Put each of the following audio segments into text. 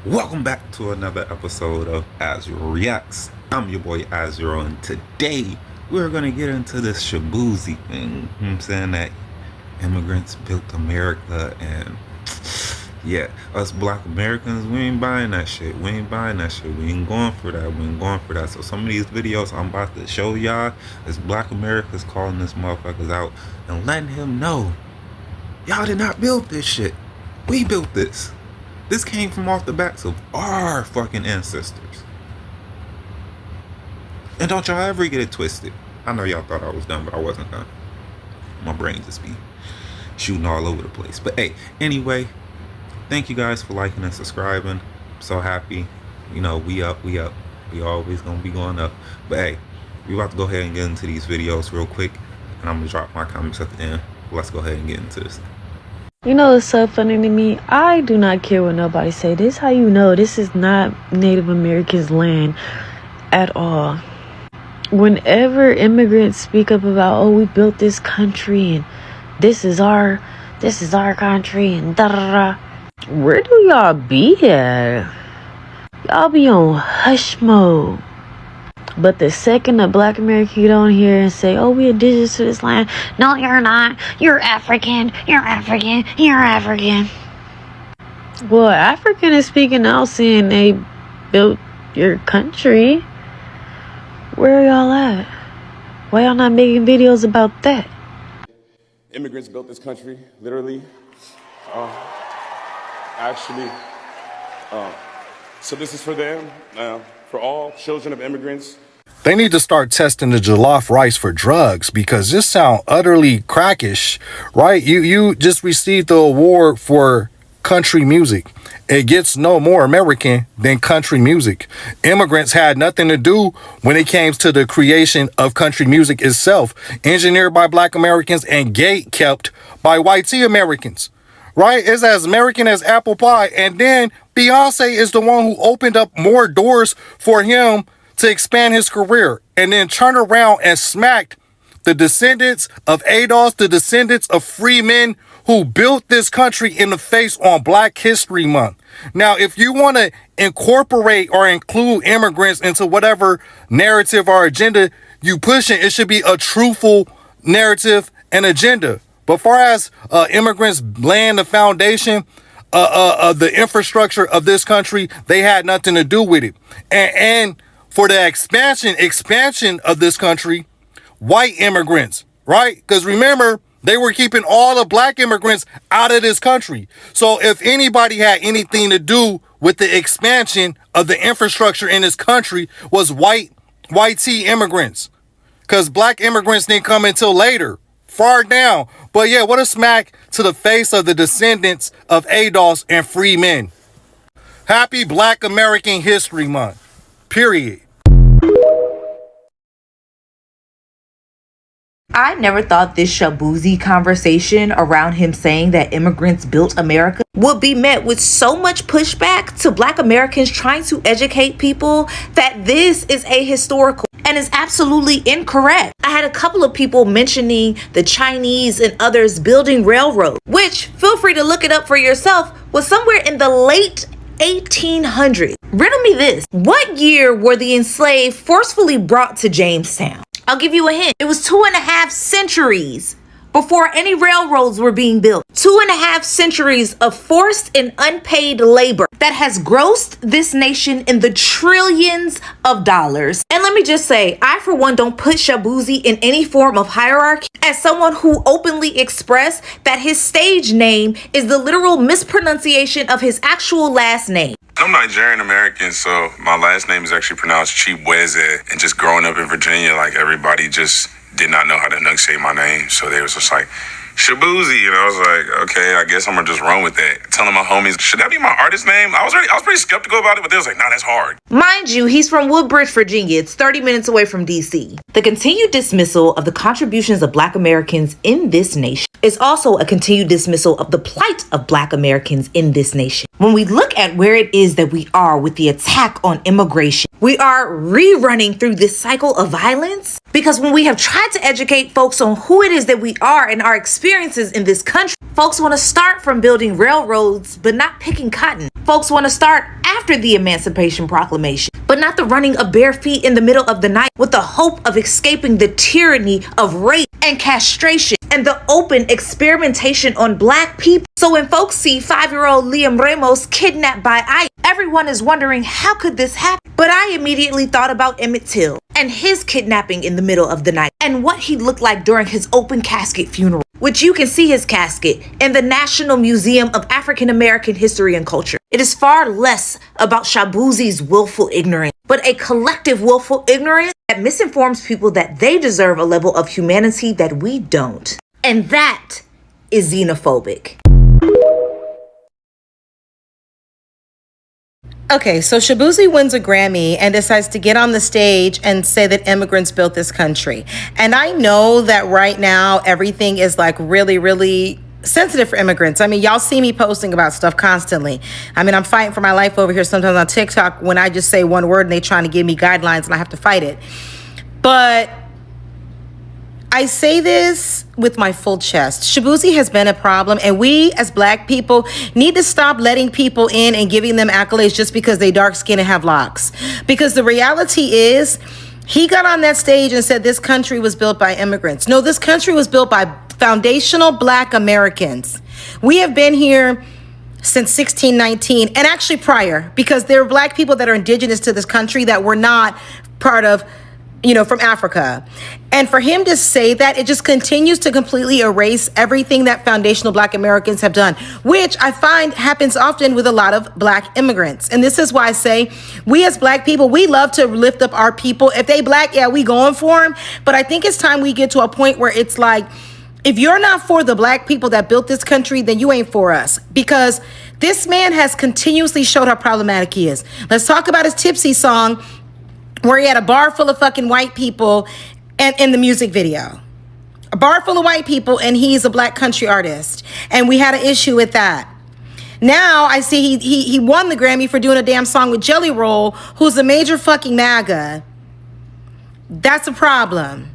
Welcome back to another episode of Azure Reacts. I'm your boy Azure, and today we're gonna get into this Shaboozey thing. You know what I'm saying, that immigrants built America, and yeah, us black Americans, we ain't buying that shit. We ain't buying that shit. We ain't going for that. We ain't going for that. So some of these videos I'm about to show y'all is black Americans calling this motherfuckers out and letting him know, y'all did not build this shit. We built this. This came from off the backs of our fucking ancestors. And don't y'all ever get it twisted. I know y'all thought I was done, but I wasn't done. My brain just be shooting all over the place. But hey, anyway, thank you guys for liking and subscribing. I'm so happy. You know, we up. We always gonna be going up. But hey, we about to go ahead and get into these videos real quick. And I'm gonna drop my comments at the end. Let's go ahead and get into this. You know what's so funny to me? I do not care what nobody say. This how you know this is not Native Americans' land at all. Whenever immigrants speak up about, oh, we built this country and this is our country and da da da, where do y'all be at? Y'all be on hush mode. But the second a black American get on here and say, oh, we indigenous to this land. No, you're not. You're African. You're African. You're African. Well, African is speaking out saying they built your country. Where are y'all at? Why y'all not making videos about that? Immigrants built this country, literally. Actually, so this is for them, for all children of immigrants. They need to start testing the jollof rice for drugs, because this sounds utterly crackish, right? You just received the award for country music. It gets no more American than country music. Immigrants had nothing to do when it came to the creation of country music itself, engineered by black Americans and gate kept by white Americans. Right? It's as American as apple pie. And then Beyonce is the one who opened up more doors for him to expand his career, and then turn around and smacked the descendants of ADOS, the descendants of free men who built this country, in the face on Black History Month. Now, if you want to incorporate or include immigrants into whatever narrative or agenda you pushing, it should be a truthful narrative and agenda. But far as immigrants laying the foundation of the infrastructure of this country, they had nothing to do with it. And for the expansion of this country, white immigrants, right? Because remember, they were keeping all the black immigrants out of this country. So if anybody had anything to do with the expansion of the infrastructure in this country, was white immigrants. Because black immigrants didn't come until later, far down. But yeah, what a smack to the face of the descendants of ADOS and free men. Happy Black American History Month. Period. I never thought this Shaboozey conversation around him saying that immigrants built America would be met with so much pushback to black Americans trying to educate people that this is ahistorical and is absolutely incorrect. I had a couple of people mentioning the Chinese and others building railroads, which, feel free to look it up for yourself, was somewhere in the late 1800s. Riddle me this. What year were the enslaved forcefully brought to Jamestown? I'll give you a hint. It was 2.5 centuries before any railroads were being built. 2.5 centuries of forced and unpaid labor that has grossed this nation in the trillions of dollars. And let me just say, I for one don't put Shaboozey in any form of hierarchy, as someone who openly expressed that his stage name is the literal mispronunciation of his actual last name. I'm Nigerian American, so my last name is actually pronounced Shaboozey. And just growing up in Virginia, like, everybody just did not know how to enunciate my name. So they was just like, Shaboozey, and I was like, okay, I guess I'm gonna just run with that. Telling my homies, should that be my artist name? I was pretty skeptical about it, but they was like, nah, that's hard. Mind you, he's from Woodbridge, Virginia. It's 30 minutes away from DC. The continued dismissal of the contributions of black Americans in this nation is also a continued dismissal of the plight of black Americans in this nation. When we look at where it is that we are with the attack on immigration, we are rerunning through this cycle of violence, because when we have tried to educate folks on who it is that we are and our experiences in this country, folks want to start from building railroads but not picking cotton. Folks want to start after after the Emancipation Proclamation, but not the running of bare feet in the middle of the night with the hope of escaping the tyranny of rape and castration and the open experimentation on black people. So when folks see 5-year-old Liam Ramos kidnapped by ICE, everyone is wondering, how could this happen? But I immediately thought about Emmett Till and his kidnapping in the middle of the night and what he looked like during his open casket funeral, which you can see his casket in the National Museum of African American History and Culture. It is far less about Shaboozey's willful ignorance, but a collective willful ignorance that misinforms people that they deserve a level of humanity that we don't. And that is xenophobic. Okay, so Shaboozey wins a Grammy and decides to get on the stage and say that immigrants built this country. And I know that right now everything is like really, really sensitive for immigrants. I mean, y'all see me posting about stuff constantly. I mean, I'm fighting for my life over here sometimes on TikTok when I just say one word and they trying to give me guidelines and I have to fight it. But I say this with my full chest. Shaboozey has been a problem, and we as black people need to stop letting people in and giving them accolades just because they dark skin and have locks. Because the reality is, he got on that stage and said this country was built by immigrants. No, this country was built by foundational black Americans. We have been here since 1619, and actually prior, because there are black people that are indigenous to this country that were not part of, from Africa. And for him to say that, it just continues to completely erase everything that foundational black Americans have done, which I find happens often with a lot of black immigrants. And this is why I say we as black people, we love to lift up our people. If they black, yeah, we going for them. But I think it's time we get to a point where it's like, if you're not for the black people that built this country, then you ain't for us. Because this man has continuously showed how problematic he is. Let's talk about his Tipsy song, where he had a bar full of fucking white people and in the music video. A bar full of white people, and he's a black country artist. And we had an issue with that. Now I see he won the Grammy for doing a damn song with Jelly Roll, who's a major fucking MAGA. That's a problem.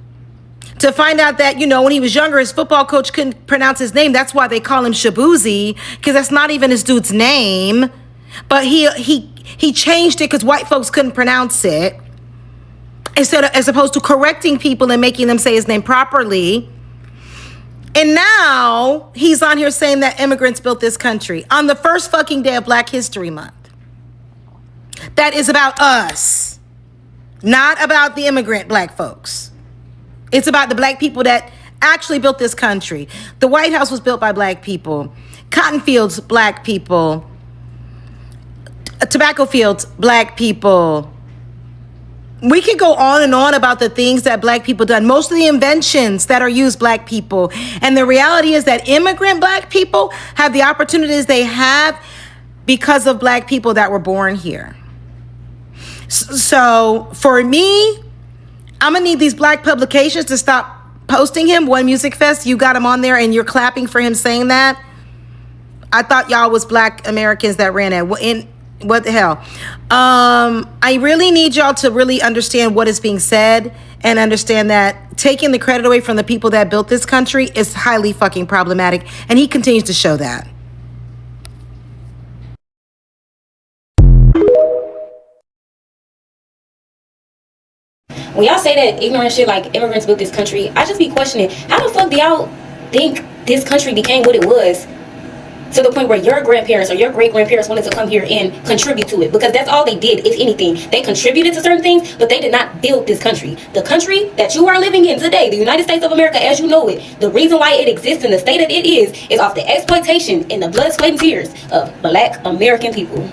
To find out that, when he was younger, his football coach couldn't pronounce his name. That's why they call him Shaboozey, because that's not even his dude's name. But he changed it because white folks couldn't pronounce it. As opposed to correcting people and making them say his name properly. And now he's on here saying that immigrants built this country on the first fucking day of Black History Month. That is about us, not about the immigrant black folks. It's about the black people that actually built this country. The White House was built by black people. Cotton fields, black people. Tobacco fields, black people. We could go on and on about the things that black people done. Most of the inventions that are used, black people. And the reality is that immigrant black people have the opportunities they have because of black people that were born here. So for me, I'm gonna need these black publications to stop posting him. One Music Fest, you got him on there and you're clapping for him saying that. I thought y'all was black Americans that ran it. What the hell? I really need y'all to really understand what is being said and understand that taking the credit away from the people that built this country is highly fucking problematic. And he continues to show that. When y'all say that ignorant shit like immigrants built this country, I just be questioning, how the fuck do y'all think this country became what it was? To the point where your grandparents or your great-grandparents wanted to come here and contribute to it. Because that's all they did, if anything. They contributed to certain things, but they did not build this country. The country that you are living in today, the United States of America as you know it, the reason why it exists in the state that it is off the exploitation and the blood, sweat, and tears of black American people.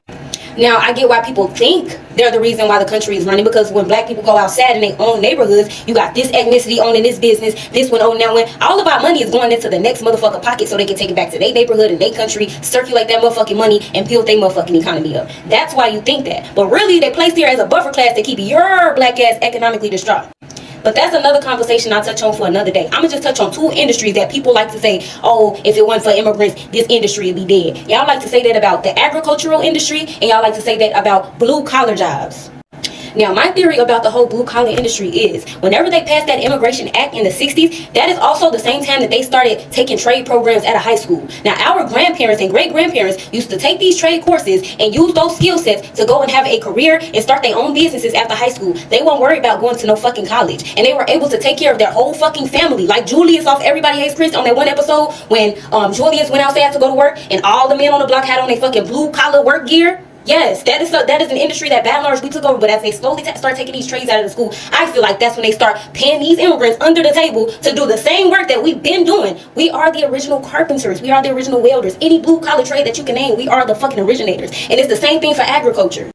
Now, I get why people think they're the reason why the country is running, because when black people go outside in their own neighborhoods, you got this ethnicity owning this business, this one owning that one. All of our money is going into the next motherfucking pocket so they can take it back to their neighborhood and their country, circulate that motherfucking money, and build their motherfucking economy up. That's why you think that. But really, they placed here as a buffer class to keep your black ass economically distraught. But that's another conversation I'll touch on for another day. I'm going to just touch on two industries that people like to say, oh, if it wasn't for immigrants, this industry would be dead. Y'all like to say that about the agricultural industry, and y'all like to say that about blue collar jobs. Now, my theory about the whole blue-collar industry is whenever they passed that Immigration Act in the 60s, that is also the same time that they started taking trade programs at a high school. Now, our grandparents and great-grandparents used to take these trade courses and use those skill sets to go and have a career and start their own businesses after high school. They weren't worried about going to no fucking college. And they were able to take care of their whole fucking family. Like Julius off Everybody Hates Chris on that one episode when Julius went outside to go to work and all the men on the block had on their fucking blue-collar work gear. Yes, that is an industry that by and large we took over, but as they slowly start taking these trades out of the school, I feel like that's when they start paying these immigrants under the table to do the same work that we've been doing. We are the original carpenters. We are the original welders. Any blue-collar trade that you can name, we are the fucking originators. And it's the same thing for agriculture.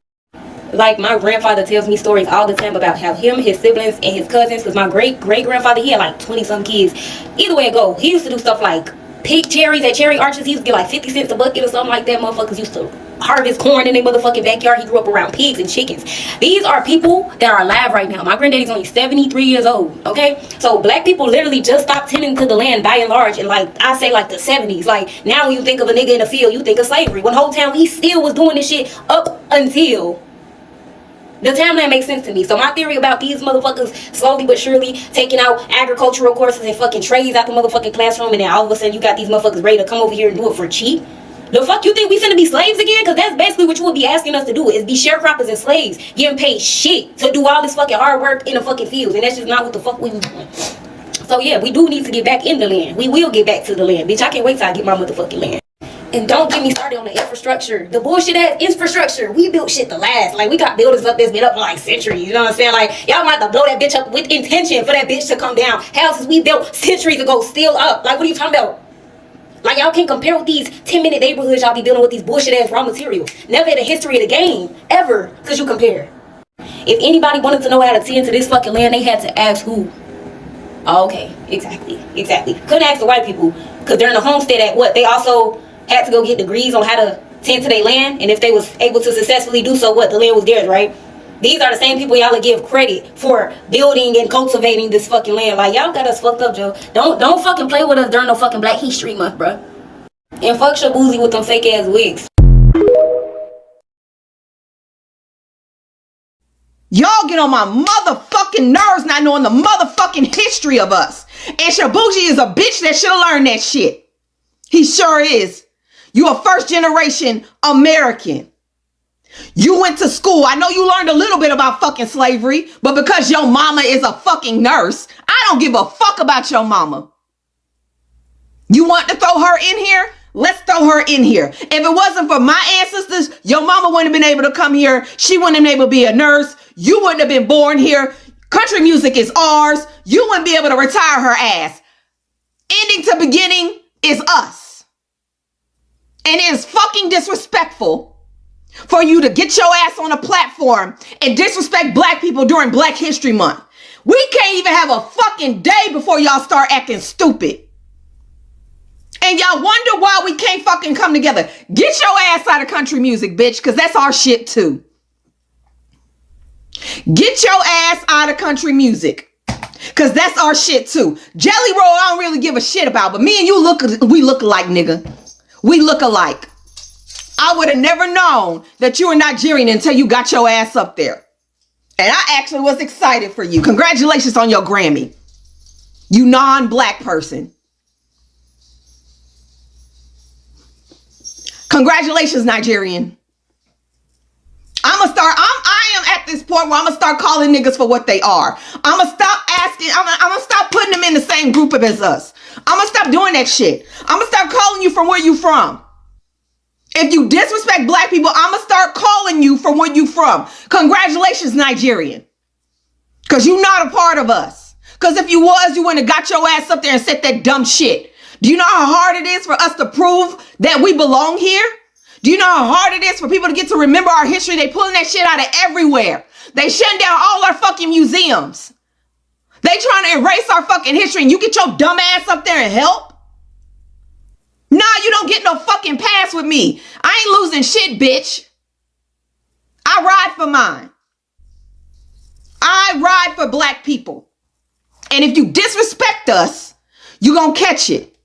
Like, my grandfather tells me stories all the time about how him, his siblings, and his cousins, because my great-grandfather, he had like 20-some kids. Either way it go, he used to do stuff like pick cherries at cherry orchards. He used to get like 50 cents a bucket or something like that. Motherfuckers used to harvest corn in their motherfucking backyard. He grew up around pigs and chickens. These are people that are alive right now. My granddaddy's only 73 years old, okay? So black people literally just stopped tending to the land by and large in, like, I say like the 70s. Like, now when you think of a nigga in the field, you think of slavery. When whole town we still was doing this shit up until the timeline makes sense to me. So my theory about these motherfuckers slowly but surely taking out agricultural courses and fucking trades out the motherfucking classroom, and then all of a sudden you got these motherfuckers ready to come over here and do it for cheap. The fuck you think we finna be slaves again? Because that's basically what you would be asking us to do, is be sharecroppers and slaves, getting paid shit to do all this fucking hard work in the fucking fields, and that's just not what the fuck we was doing. So yeah, we do need to get back in the land. We will get back to the land, bitch. I can't wait till I get my motherfucking land. And don't get me started on the infrastructure. The bullshit ass infrastructure. We built shit to last. Like, we got buildings up that's been up for like centuries. You know what I'm saying? Like, y'all might have to blow that bitch up with intention for that bitch to come down. Houses we built centuries ago still up. Like, what are you talking about? Like, y'all can't compare with these 10-minute neighborhoods y'all be building with these bullshit ass raw materials. Never in the history of the game. Ever. Because you compare. If anybody wanted to know how to tend to this fucking land, they had to ask who? Oh, okay. Exactly. Couldn't ask the white people. Because they're in the homestead at what? They also had to go get degrees on how to tend to their land, and if they was able to successfully do so, what, the land was theirs, right? These are the same people y'all would give credit for building and cultivating this fucking land. Like, y'all got us fucked up, Joe. Don't fucking play with us during no fucking Black History Month, bruh. And fuck Shaboozey with them fake ass wigs. Y'all get on my motherfucking nerves not knowing the motherfucking history of us. And Shaboozey is a bitch that should have learned that shit. He sure is. You a first generation American. You went to school. I know you learned a little bit about fucking slavery, but because your mama is a fucking nurse, I don't give a fuck about your mama. You want to throw her in here? Let's throw her in here. If it wasn't for my ancestors, your mama wouldn't have been able to come here. She wouldn't have been able to be a nurse. You wouldn't have been born here. Country music is ours. You wouldn't be able to retire her ass. Ending to beginning is us. And it is fucking disrespectful for you to get your ass on a platform and disrespect black people during Black History Month. We can't even have a fucking day before y'all start acting stupid. And y'all wonder why we can't fucking come together. Get your ass out of country music, bitch, because that's our shit too. Get your ass out of country music, because that's our shit too. Jelly Roll, I don't really give a shit about, but me and you we look alike, nigga. We look alike. I would have never known that you were Nigerian until you got your ass up there. And I actually was excited for you. Congratulations on your Grammy. You non-black person. Congratulations, Nigerian. I am at this point where I'm gonna start calling niggas for what they are. I'm gonna stop asking, I'm gonna stop putting them in the same group as us. I'm gonna stop doing that shit. I'm gonna start calling you from where you from. If you disrespect black people, I'm gonna start calling you from where you from. Congratulations, Nigerian. Because you're not a part of us. Because if you was, you wouldn't have got your ass up there and said that dumb shit. Do you know how hard it is for us to prove that we belong here? Do you know how hard it is for people to get to remember our history? They pulling that shit out of everywhere. They shutting down all our fucking museums. They trying to erase our fucking history, and you get your dumb ass up there and help? Nah, you don't get no fucking pass with me. I ain't losing shit, bitch. I ride for mine. I ride for black people. And if you disrespect us, you gonna catch it.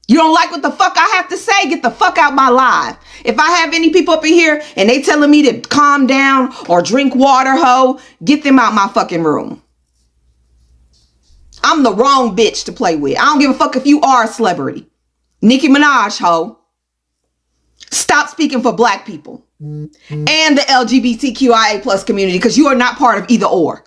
You don't like what the fuck I have to say? Get the fuck out my live. If I have any people up in here and they telling me to calm down or drink water, ho, get them out my fucking room. I'm the wrong bitch to play with. I don't give a fuck if you are a celebrity. Nicki Minaj, ho. Stop speaking for black people and the LGBTQIA plus community, because you are not part of either or.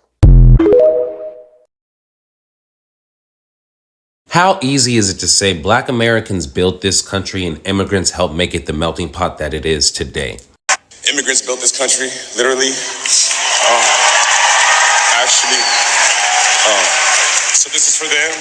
How easy is it to say Black Americans built this country and immigrants helped make it the melting pot that it is today? Immigrants built this country, literally. Actually, so this is for them.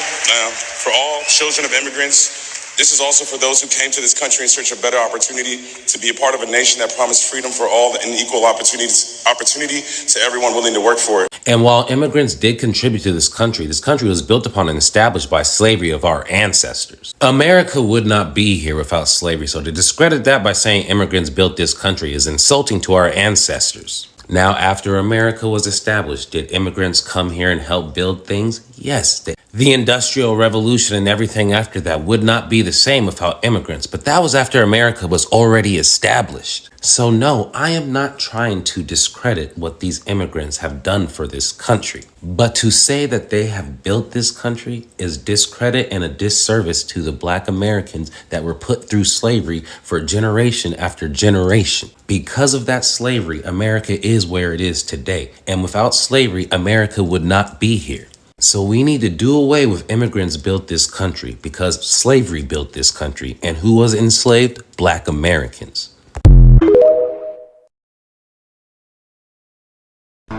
For all children of immigrants, this is also for those who came to this country in search of better opportunity to be a part of a nation that promised freedom for all and equal opportunity to everyone willing to work for it. And while immigrants did contribute to this country was built upon and established by slavery of our ancestors. America would not be here without slavery, so to discredit that by saying immigrants built this country is insulting to our ancestors. Now, after America was established, did immigrants come here and help build things? Yes. The Industrial Revolution and everything after that would not be the same without immigrants, but that was after America was already established. So no, I am not trying to discredit what these immigrants have done for this country. But to say that they have built this country is discredit and a disservice to the Black Americans that were put through slavery for generation after generation. Because of that slavery, America is where it is today. And without slavery, America would not be here. So we need to do away with immigrants built this country because slavery built this country. And who was enslaved? Black Americans.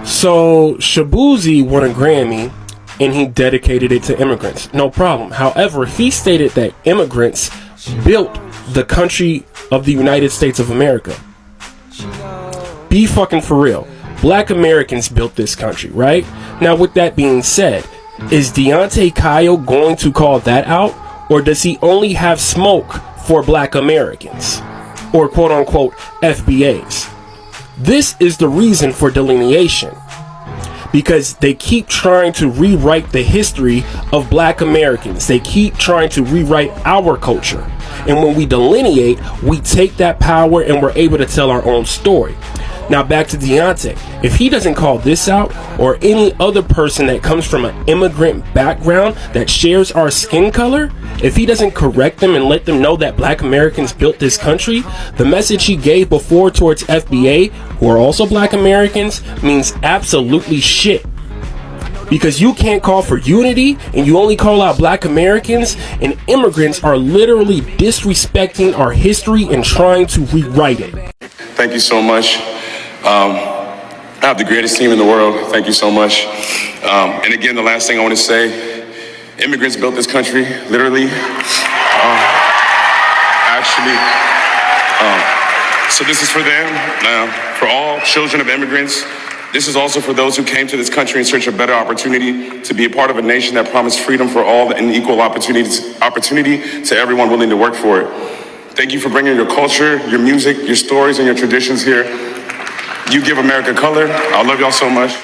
So Shaboozey won a Grammy and he dedicated it to immigrants. No problem. However, he stated that immigrants built the country of the United States of America. Be fucking for real. Black Americans built this country, right? Now, with that being said, is Deontay Kyle going to call that out? Or does he only have smoke for Black Americans? Or quote unquote FBAs? This is the reason for delineation. Because they keep trying to rewrite the history of Black Americans. They keep trying to rewrite our culture. And when we delineate, we take that power and we're able to tell our own story. Now back to Deontay. If he doesn't call this out, or any other person that comes from an immigrant background that shares our skin color, if he doesn't correct them and let them know that Black Americans built this country, the message he gave before towards FBA, who are also Black Americans, means absolutely shit. Because you can't call for unity and you only call out Black Americans, and immigrants are literally disrespecting our history and trying to rewrite it. Thank you so much. I have the greatest team in the world. Thank you so much. And again, the last thing I want to say, immigrants built this country, literally. So this is for them. For all children of immigrants, this is also for those who came to this country in search of better opportunity to be a part of a nation that promised freedom for all and equal opportunity to everyone willing to work for it. Thank you for bringing your culture, your music, your stories, and your traditions here. You give America color. I love y'all so much.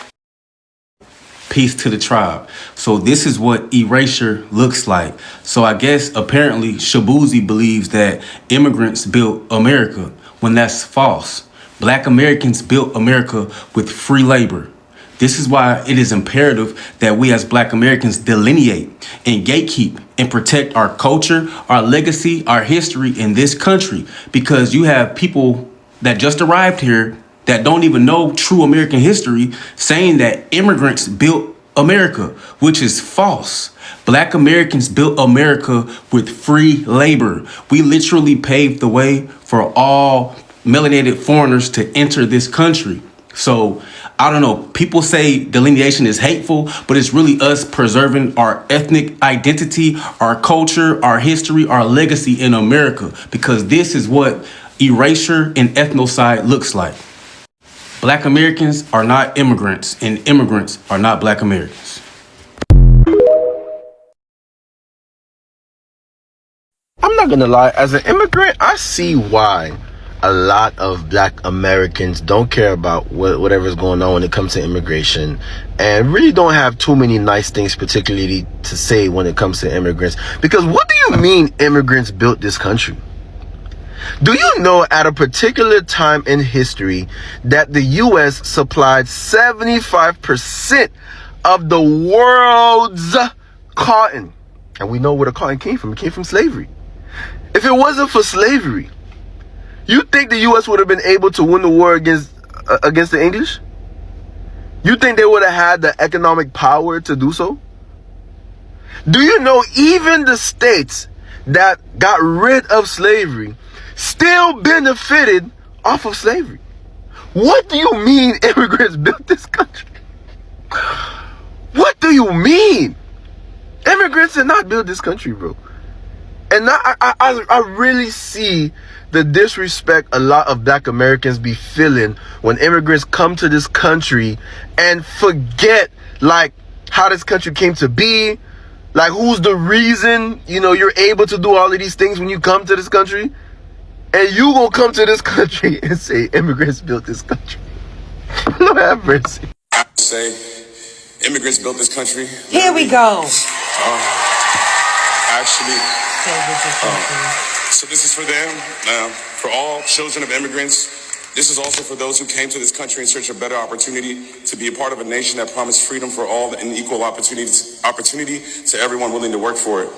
Peace to the tribe. So this is what erasure looks like. So I guess apparently Shaboozey believes that immigrants built America, when that's false. Black Americans built America with free labor. This is why it is imperative that we as Black Americans delineate and gatekeep and protect our culture, our legacy, our history in this country. Because you have people that just arrived here that don't even know true American history saying that immigrants built America, which is false. Black Americans built America with free labor. We literally paved the way for all melanated foreigners to enter this country. So I don't know, people say delineation is hateful, but it's really us preserving our ethnic identity, our culture, our history, our legacy in America, because this is what erasure and ethnocide looks like. Black Americans are not immigrants, and immigrants are not Black Americans. I'm not gonna lie, as an immigrant, I see why. a lot of black Americans don't care about whatever's going on when it comes to immigration, and really don't have too many nice things particularly to say when it comes to immigrants. Because what do you mean immigrants built this country? Do you know at a particular time in history that the U.S. supplied 75% of the world's cotton? And we know where the cotton came from. It came from slavery. If it wasn't for slavery, you think the U.S. would have been able to win the war against the English? You think they would have had the economic power to do so? Do you know even the states that got rid of slavery still benefited off of slavery? What do you mean immigrants built this country? What do you mean? Immigrants did not build this country, bro. And I really see the disrespect a lot of black Americans be feeling when immigrants come to this country and forget, like, how this country came to be. Like, who's the reason, you know, you're able to do all of these things when you come to this country? And you gonna come to this country and say immigrants built this country. Lord have mercy. I say immigrants built this country. Here we go. So this is for them, for all children of immigrants. This is also for those who came to this country in search of better opportunity to be a part of a nation that promised freedom for all and equal opportunity to everyone willing to work for it.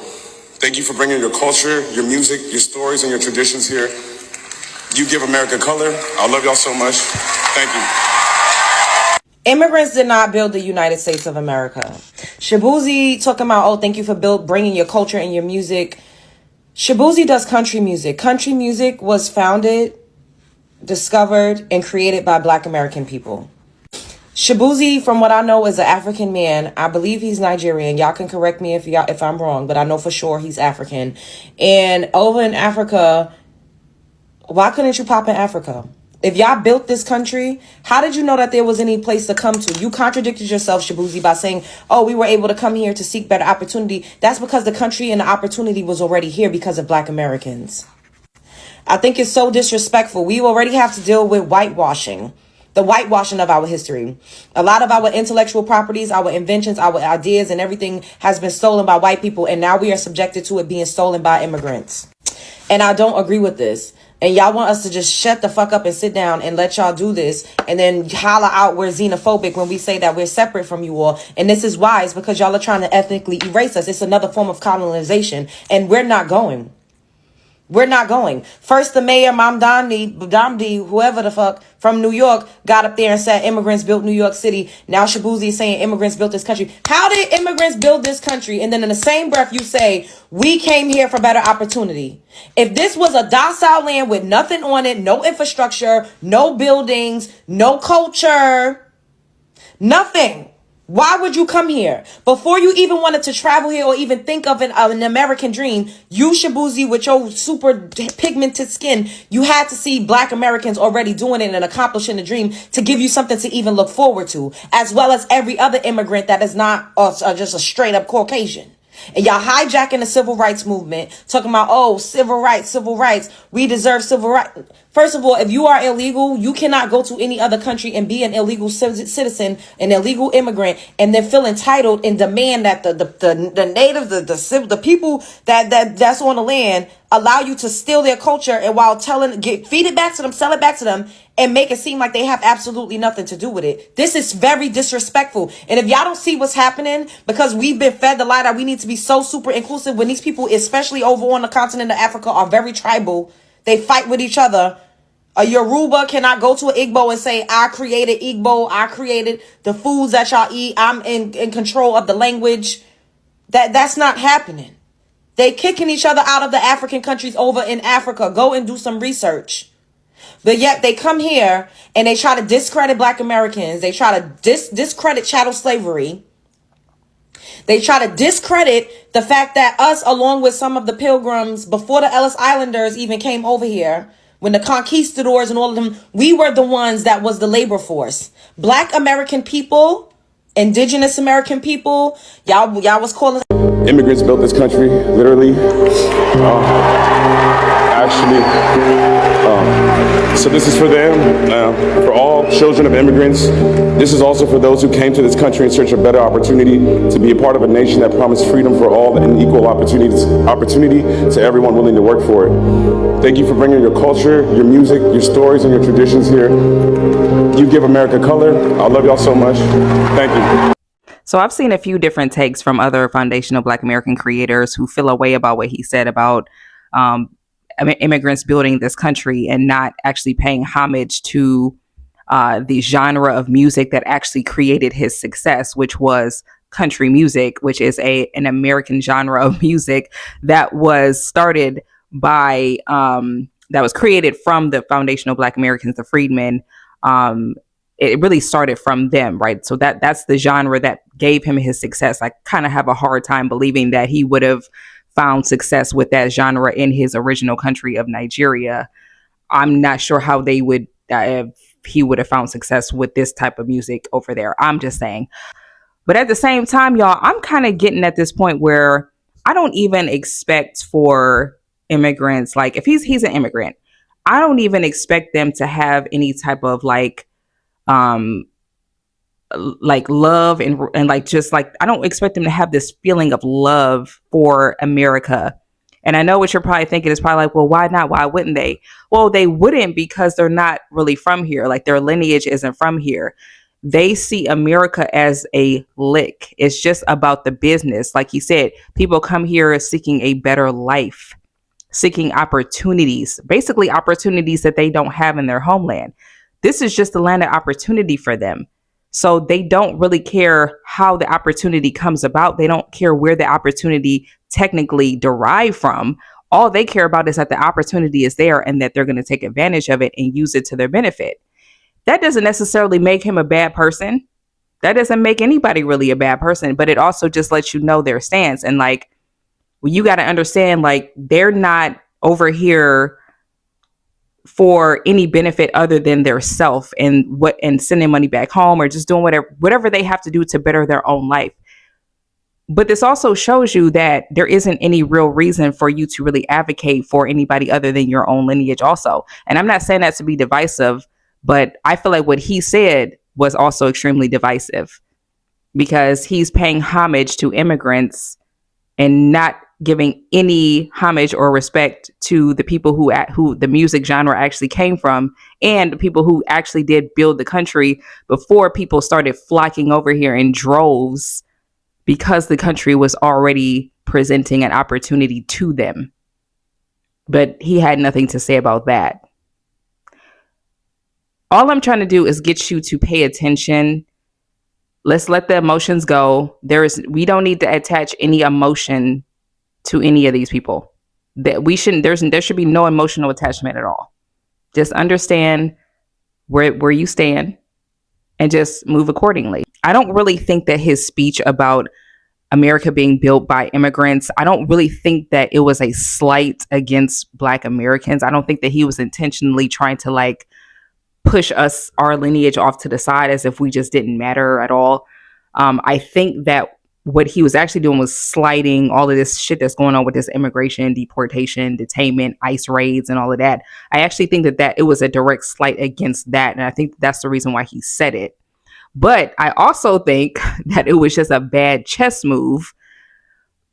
Thank you for bringing your culture, your music, your stories, and your traditions here. You give America color. I love y'all so much. Thank you. Immigrants did not build the United States of America. Shaboozey talking about, oh, thank you for bringing your culture and your music. Shaboozey does country music. Country music was founded, discovered, and created by black American people. Shaboozey, from what I know, is an African man. I believe he's Nigerian. Y'all can correct me if I'm wrong, but I know for sure he's African. And over in Africa, why couldn't you pop in Africa? If y'all built this country, how did you know that there was any place to come to? You contradicted yourself, Shaboozey, by saying, oh, we were able to come here to seek better opportunity. That's because the country and the opportunity was already here because of black Americans. I think it's so disrespectful. We already have to deal with whitewashing. The whitewashing of our history. A lot of our intellectual properties, our inventions, our ideas, and everything has been stolen by white people. And now we are subjected to it being stolen by immigrants. And I don't agree with this. And y'all want us to just shut the fuck up and sit down and let y'all do this and then holler out we're xenophobic when we say that we're separate from you all. And this is why. It's because y'all are trying to ethnically erase us. It's another form of colonization. And we're not going. We're not going. First, the mayor, Damdi, whoever the fuck, from New York, got up there and said immigrants built New York City. Now Shaboozey is saying immigrants built this country. How did immigrants build this country? And then in the same breath, you say, we came here for better opportunity. If this was a docile land with nothing on it, no infrastructure, no buildings, no culture, nothing. Why would you come here? Before you even wanted to travel here or even think of an American dream, you, Shaboozey, with your super pigmented skin, you had to see black Americans already doing it and accomplishing the dream to give you something to even look forward to, as well as every other immigrant that is not just a straight up Caucasian. And y'all hijacking the civil rights movement, talking about, oh, civil rights, we deserve civil rights. First of all, if you are illegal, you cannot go to any other country and be an illegal citizen, an illegal immigrant, and then feel entitled and demand that the native, the people that's on the land allow you to steal their culture, and while feed it back to them, sell it back to them, and make it seem like they have absolutely nothing to do with it. This is very disrespectful. And if y'all don't see what's happening, because we've been fed the lie that we need to be so super inclusive when these people, especially over on the continent of Africa, are very tribal. They fight with each other. A Yoruba cannot go to an Igbo and say, I created Igbo. I created the foods that y'all eat. I'm in control of the language. That's not happening. They kicking each other out of the African countries over in Africa. Go and do some research. But yet they come here and they try to discredit black Americans. They try to discredit chattel slavery. They try to discredit the fact that us, along with some of the pilgrims before the Ellis Islanders even came over here, when the conquistadors and all of them, we were the ones that was the labor force. Black American people, indigenous American people, y'all was calling. Immigrants built this country, literally. actually. So this is for them, for all children of immigrants. This is also for those who came to this country in search of better opportunity to be a part of a nation that promised freedom for all and equal opportunity to everyone willing to work for it. Thank you for bringing your culture, your music, your stories, and your traditions here. You give America color. I love y'all so much. Thank you. So I've seen a few different takes from other foundational Black American creators who feel a way about what he said about immigrants building this country and not actually paying homage to the genre of music that actually created his success, which was country music, which is an American genre of music that was started by that was created from the foundational Black Americans, the freedmen. It really started from them, right? So that's the genre that gave him his success. I kind of have a hard time believing that he would have found success with that genre in his original country of Nigeria. I'm not sure how they would, if he would have found success with this type of music over there. I'm just saying. But at the same time, y'all, I'm kind of getting at this point where I don't even expect for immigrants, like if he's an immigrant, I don't even expect them to have any type of like love and like just like I don't expect them to have this feeling of love for America. And I know what you're probably thinking is probably like, well, why not? Why wouldn't they? Well, they wouldn't because they're not really from here. Like their lineage isn't from here. They see America as a lick. It's just about the business. Like he said, people come here seeking a better life, seeking opportunities, basically opportunities that they don't have in their homeland. This is just the land of opportunity for them. So they don't really care how the opportunity comes about. They don't care where the opportunity technically derived from. All they care about is that the opportunity is there and that they're going to take advantage of it and use it to their benefit. That doesn't necessarily make him a bad person. That doesn't make anybody really a bad person, but it also just lets you know their stance. And like, well, you got to understand, like, they're not over here for any benefit other than their self and sending money back home or just doing whatever they have to do to better their own life. But this also shows you that there isn't any real reason for you to really advocate for anybody other than your own lineage also. And I'm not saying that to be divisive, but I feel like what he said was also extremely divisive because he's paying homage to immigrants and not giving any homage or respect to the people who the music genre actually came from and the people who actually did build the country before people started flocking over here in droves because the country was already presenting an opportunity to them. But he had nothing to say about that. All I'm trying to do is get you to pay attention. Let's let the emotions go. We don't need to attach any emotion to any of these people. That we shouldn't. There should be no emotional attachment at all. Just understand where you stand and just move accordingly. I don't really think that his speech about America being built by immigrants, I don't really think that it was a slight against Black Americans. I don't think that he was intentionally trying to like push our lineage off to the side as if we just didn't matter at all. I think that what he was actually doing was sliding all of this shit that's going on with this immigration, deportation, detainment, ICE raids, and all of that. I actually think that it was a direct slight against that. And I think that's the reason why he said it. But I also think that it was just a bad chess move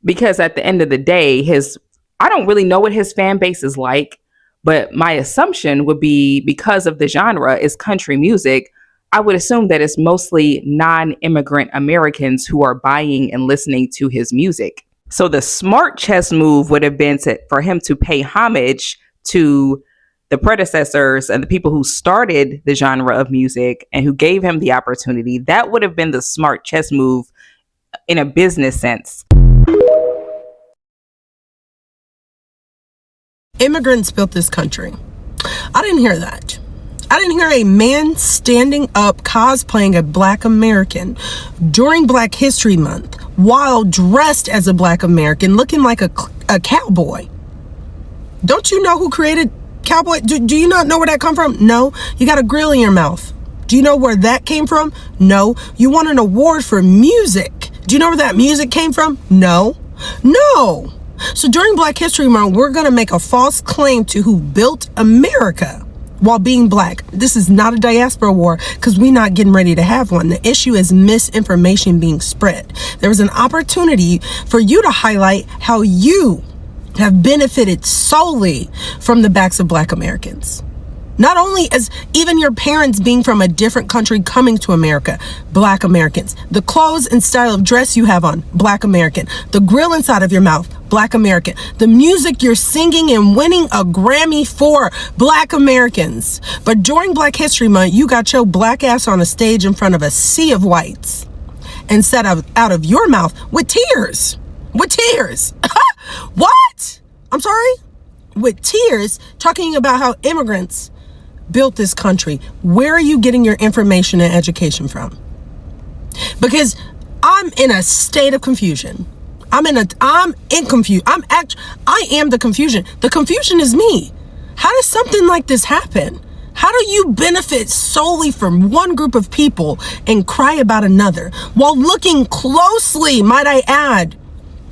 because at the end of the day, I don't really know what his fan base is like, but my assumption would be because of the genre is country music, I would assume that it's mostly non-immigrant Americans who are buying and listening to his music. So the smart chess move would have been for him to pay homage to the predecessors and the people who started the genre of music and who gave him the opportunity. That would have been the smart chess move in a business sense. Immigrants built this country. I didn't hear that. I didn't hear a man standing up cosplaying a Black American during Black History Month while dressed as a Black American looking like a cowboy. Don't you know who created cowboy? Do you not know where that come from? No. You got a grill in your mouth. Do you know where that came from? No. You won an award for music. Do you know where that music came from? No. No. So during Black History Month, we're going to make a false claim to who built America while being black. This is not a diaspora war because we're not getting ready to have one. The issue is misinformation being spread. There was an opportunity for you to highlight how you have benefited solely from the backs of Black Americans. Not only as even your parents being from a different country coming to America, Black Americans. The clothes and style of dress you have on, Black American. The grill inside of your mouth, Black American. The music you're singing and winning a Grammy for, Black Americans. But during Black History Month, you got your black ass on a stage in front of a sea of whites and said out of your mouth with tears. With tears. What? I'm sorry? With tears, talking about how immigrants built this country. Where are you getting your information and education from? Because I'm in a state of confusion. I am the confusion. The confusion is me. How does something like this happen? How do you benefit solely from one group of people and cry about another while looking closely, might I add?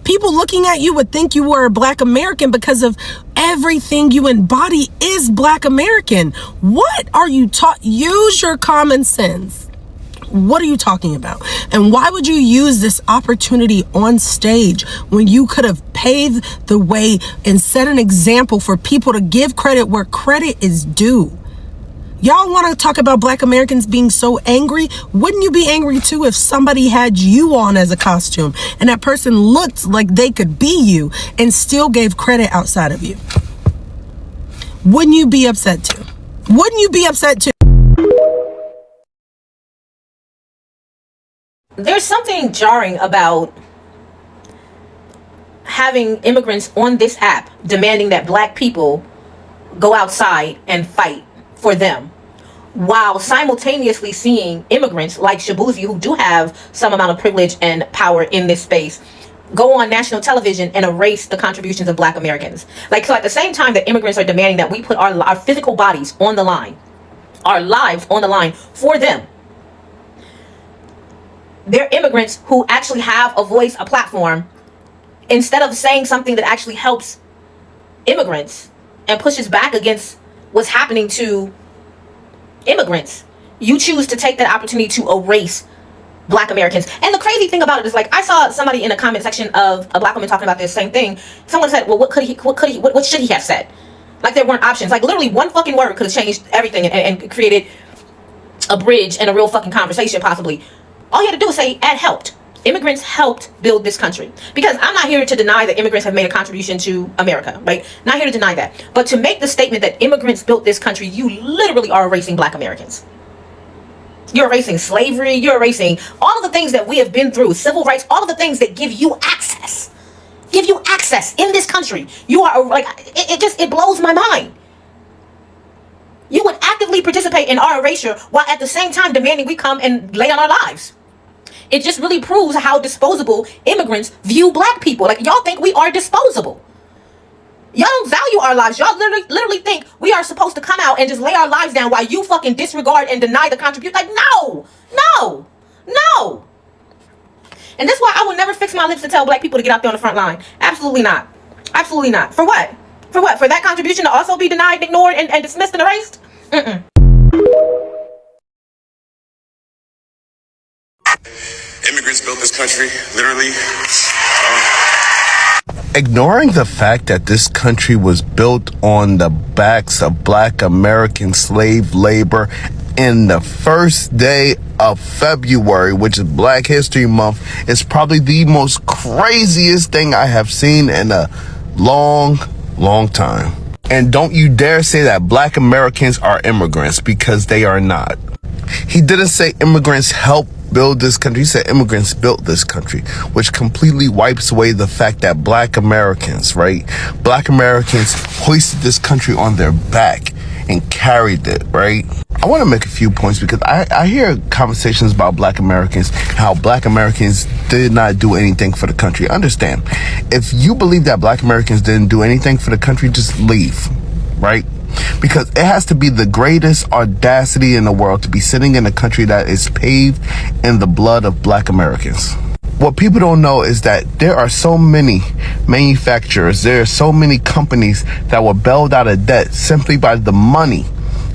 People looking at you would think you were a Black American because of everything you embody is Black American. What are you taught? Use your common sense. What are you talking about? And why would you use this opportunity on stage when you could have paved the way and set an example for people to give credit where credit is due? Y'all want to talk about Black Americans being so angry? Wouldn't you be angry too if somebody had you on as a costume and that person looked like they could be you and still gave credit outside of you? Wouldn't you be upset too? Wouldn't you be upset too? There's something jarring about having immigrants on this app demanding that Black people go outside and fight for them, while simultaneously seeing immigrants like Shaboozey, who do have some amount of privilege and power in this space, go on national television and erase the contributions of Black Americans. Like, so at the same time that immigrants are demanding that we put our physical bodies on the line, our lives on the line for them, they're immigrants who actually have a voice, a platform. Instead of saying something that actually helps immigrants and pushes back against what's happening to immigrants, you choose to take that opportunity to erase Black Americans. And the crazy thing about it is, like, I saw somebody in a comment section of a Black woman talking about this same thing. Someone said, well, what should he have said? Like, there weren't options. Like, literally one fucking word could have changed everything and created a bridge and a real fucking conversation, possibly. All you had to do is say, "Ed helped." Immigrants helped build this country. Because I'm not here to deny that immigrants have made a contribution to America, right? Not here to deny that. But to make the statement that immigrants built this country, you literally are erasing Black Americans. You're erasing slavery. You're erasing all of the things that we have been through, civil rights, all of the things that give you access. Give you access in this country. You are, like, it blows my mind. You would actively participate in our erasure while at the same time demanding we come and lay on our lives. It just really proves how disposable immigrants view Black people. Like, y'all think we are disposable. Y'all don't value our lives. Y'all literally think we are supposed to come out and just lay our lives down while you fucking disregard and deny the contribution. Like, no. And that's why I will never fix my lips to tell Black people to get out there on the front line. Absolutely not. Absolutely not. For what? For what? For that contribution to also be denied, ignored, and dismissed and erased? Immigrants built this country, literally. Ignoring the fact that this country was built on the backs of Black American slave labor in the first day of February, which is Black History Month, is probably the most craziest thing I have seen in a long time. And don't you dare say that Black Americans are immigrants, because they are not. He didn't say immigrants helped build this country. He said immigrants built this country, which completely wipes away the fact that Black Americans, right? Black Americans hoisted this country on their back and carried it, right? I want to make a few points because I hear conversations about Black Americans, how Black Americans did not do anything for the country. Understand, if you believe that Black Americans didn't do anything for the country, just leave, right? Because it has to be the greatest audacity in the world to be sitting in a country that is paved in the blood of Black Americans. what people don't know is that there are so many manufacturers, there are so many companies that were bailed out of debt simply by the money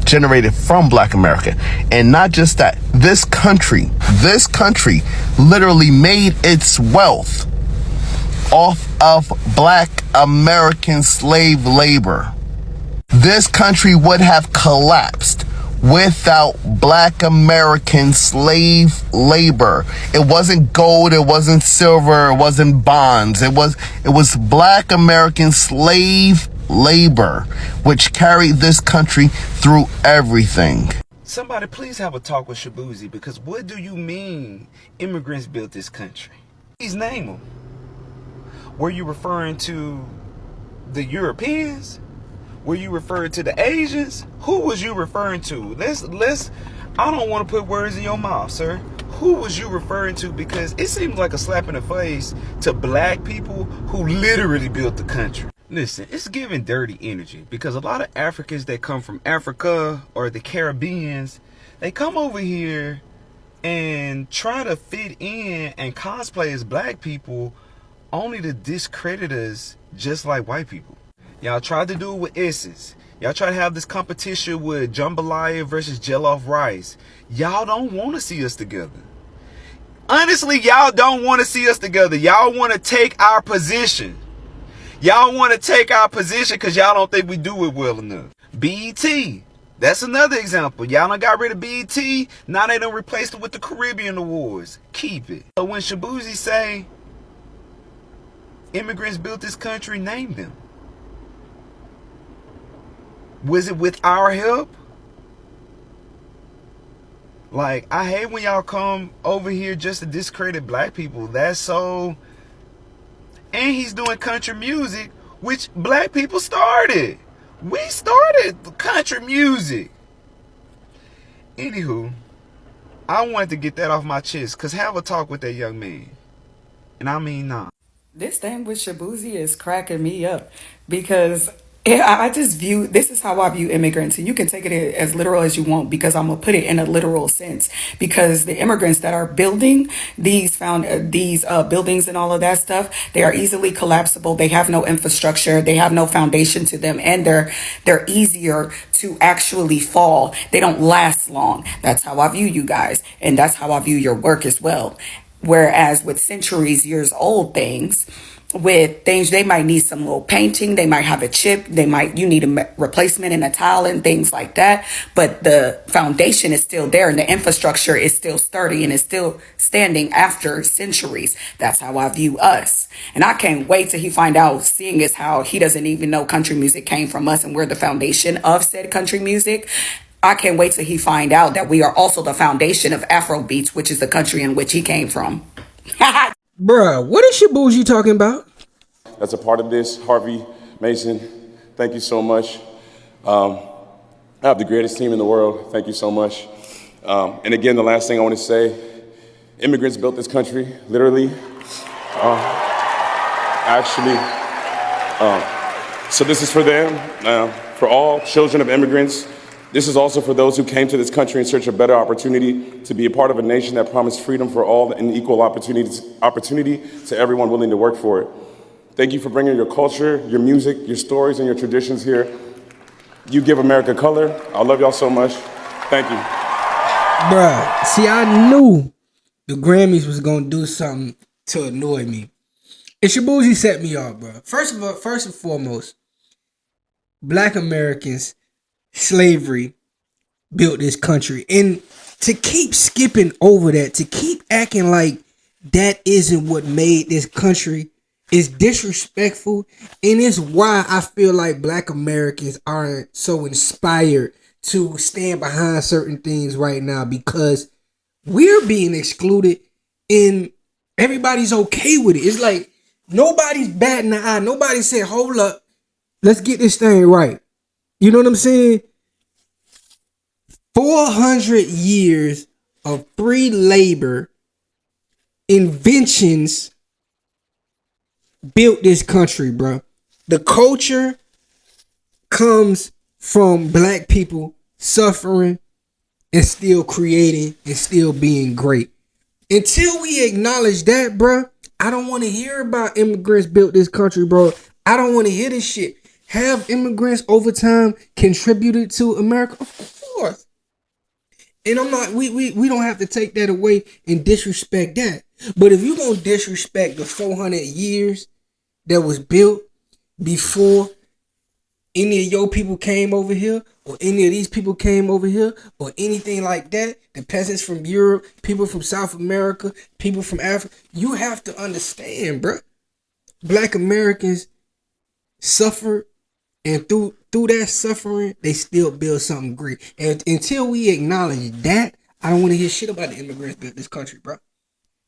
generated from Black America. And not just that, this country literally made its wealth off of Black American slave labor. This country would have collapsed without Black American slave labor. It wasn't gold, it wasn't silver, it wasn't bonds. It was Black American slave labor which carried this country through everything. Somebody please have a talk with Shaboozey, because what do you mean immigrants built this country? Please name them. Were you referring to the Europeans? Were you referring to the Asians? Who was you referring to? Let's I don't want to put words in your mouth, sir. Who was you referring to? Because it seems like a slap in the face to black people who literally built the country. Listen, it's giving dirty energy, because a lot of Africans that come from Africa or the Caribbeans, they come over here and try to fit in and cosplay as black people only to discredit us just like white people. Y'all tried to do it with Essence. Y'all try to have this competition with jambalaya versus jollof rice. Y'all don't want to see us together. Honestly, y'all don't want to see us together. Y'all want to take our position. Y'all want to take our position because y'all don't think we do it well enough. BET. That's another example. Y'all done got rid of BET. Now they done replaced it with the Caribbean Awards. Keep it. So when Shaboozey say immigrants built this country, name them. Was it with our help? Like, I hate when y'all come over here just to discredit black people. That's so... And he's doing country music, which black people started. We started country music. Anywho, I wanted to get that off my chest, because have a talk with that young man. And I mean nah. This thing with Shaboozey is cracking me up, because I just view, this is how I view immigrants, and you can take it as literal as you want, because I'm gonna put it in a literal sense, because the immigrants that are building these buildings and all of that stuff, they are easily collapsible. They have no infrastructure, they have no foundation to them, and they're easier to actually fall. They don't last long. That's how I view you guys, and that's how I view your work as well. Whereas with years old things, with things, they might need some little painting, they might have a chip, you need a replacement in a tile and things like that. But the foundation is still there and the infrastructure is still sturdy and is still standing after centuries. That's how I view us. And I can't wait till he find out, seeing as how he doesn't even know country music came from us and we're the foundation of said country music. I can't wait till he find out that we are also the foundation of Afro beats, which is the country in which he came from. Bruh, what is Shaboozey talking about? That's a part of this. Harvey, Mason, thank you so much. I have the greatest team in the world. Thank you so much. And again, the last thing I want to say, immigrants built this country, literally. So this is for them, for all children of immigrants. This is also for those who came to this country in search of better opportunity to be a part of a nation that promised freedom for all and equal opportunity to everyone willing to work for it. Thank you for bringing your culture, your music, your stories, and your traditions here. You give America color. I love y'all so much. Thank you. Bruh, see, I knew the Grammys was gonna do something to annoy me. And Shaboozey set me off, bro. First and foremost, Black Americans, slavery built this country. And to keep skipping over that, to keep acting like that isn't what made this country, is disrespectful. And it's why I feel like Black Americans aren't so inspired to stand behind certain things right now, because we're being excluded and everybody's okay with it. It's like nobody's batting an eye. Nobody said, hold up, let's get this thing right. You know what I'm saying? 400 years of free labor inventions built this country, bro. The culture comes from Black people suffering and still creating and still being great. Until we acknowledge that, bro, I don't want to hear about immigrants built this country, bro. I don't want to hear this shit. Have immigrants over time contributed to America? Of course. And I'm not, we don't have to take that away and disrespect that. But if you're going to disrespect the 400 years that was built before any of your people came over here, or any of these people came over here, or anything like that, the peasants from Europe, people from South America, people from Africa, you have to understand, bro. Black Americans suffered, and through that suffering, they still build something great. And until we acknowledge that, I don't want to hear shit about the immigrants built this country, bro.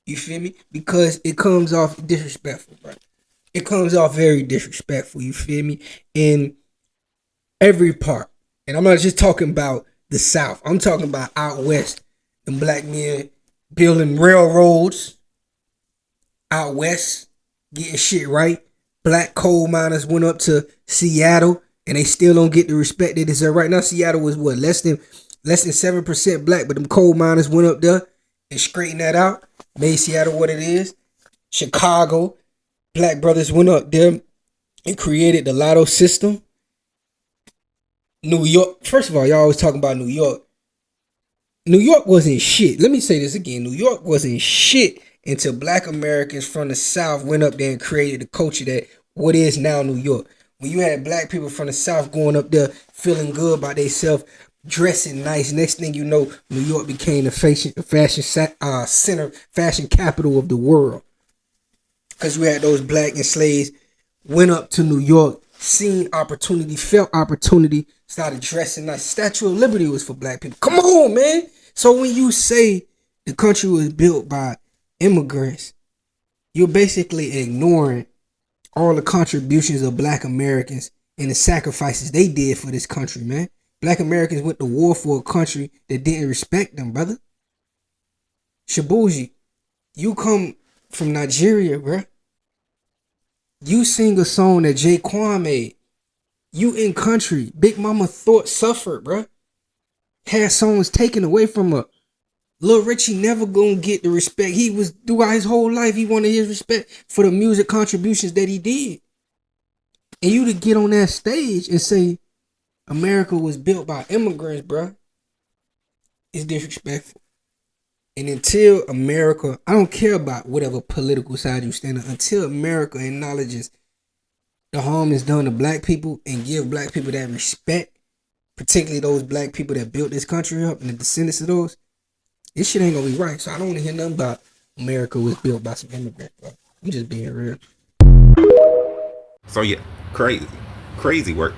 You feel me? Because it comes off disrespectful, bro. It comes off very disrespectful, you feel me? In every part. And I'm not just talking about the South. I'm talking about out west. And black men building railroads out west, getting shit right. Black coal miners went up to Seattle and they still don't get the respect they deserve. Right now, Seattle was what, less than 7% black, but them coal miners went up there and straightened that out, made Seattle what it is. Chicago, black brothers went up there and created the lotto system. New York, first of all, y'all always talking about New York. New York wasn't shit. Let me say this again. New York wasn't shit until black Americans from the South went up there and created the culture that what is now New York. When you had black people from the South going up there feeling good about themselves, dressing nice, next thing you know, New York became the fashion center, fashion capital of the world. Because we had those black enslaved went up to New York, seen opportunity, felt opportunity, started dressing nice. Statue of Liberty was for black people. Come on, man. So when you say the country was built by immigrants, you're basically ignoring all the contributions of black Americans and the sacrifices they did for this country, man. Black Americans went to war for a country that didn't respect them, brother. Shaboozey, you come from Nigeria, bruh. You sing a song that Jaquan made. You in country. Big Mama Thought suffered, bruh. Had songs taken away from her. Lil Richie never gonna get the respect. He was, throughout his whole life, he wanted his respect for the music contributions that he did. And you to get on that stage and say America was built by immigrants, bruh, is disrespectful. And until America, I don't care about whatever political side you stand on, until America acknowledges the harm is done to black people and give black people that respect, particularly those black people that built this country up and the descendants of those, this shit ain't gonna be right. So I don't want to hear nothing about America was built by some immigrants, bro. I'm just being real. So yeah, crazy work.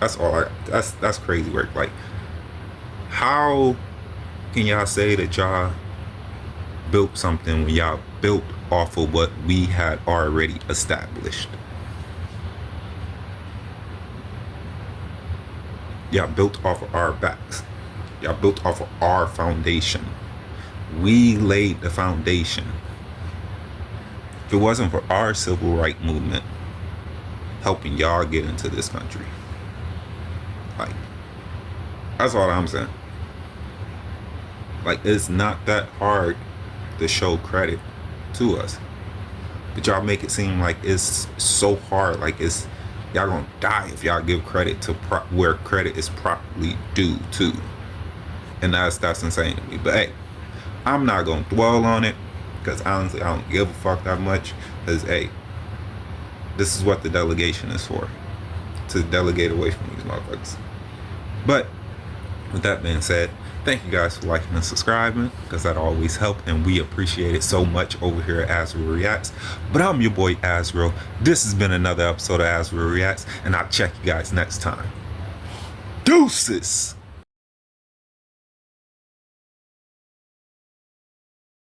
That's all. That's crazy work. Like, how can y'all say that y'all built something when y'all built off of what we had already established? Y'all built off of our backs. Y'all built off of our foundation. We laid the foundation. If it wasn't for our civil rights movement helping y'all get into this country, like, that's all I'm saying. Like, it's not that hard to show credit to us, but y'all make it seem like it's so hard, like it's y'all gonna die if y'all give credit to where credit is properly due to. And that's insane to me. But hey, I'm not gonna dwell on it, because honestly I don't give a fuck that much. Because hey, this is what the delegation is for, to delegate away from these motherfuckers. But with that being said, thank you guys for liking and subscribing, because that always helps, and we appreciate it so much over here at Azrael Reacts. But I'm your boy Azrael. This has been another episode of Azrael Reacts, and I'll check you guys next time. Deuces!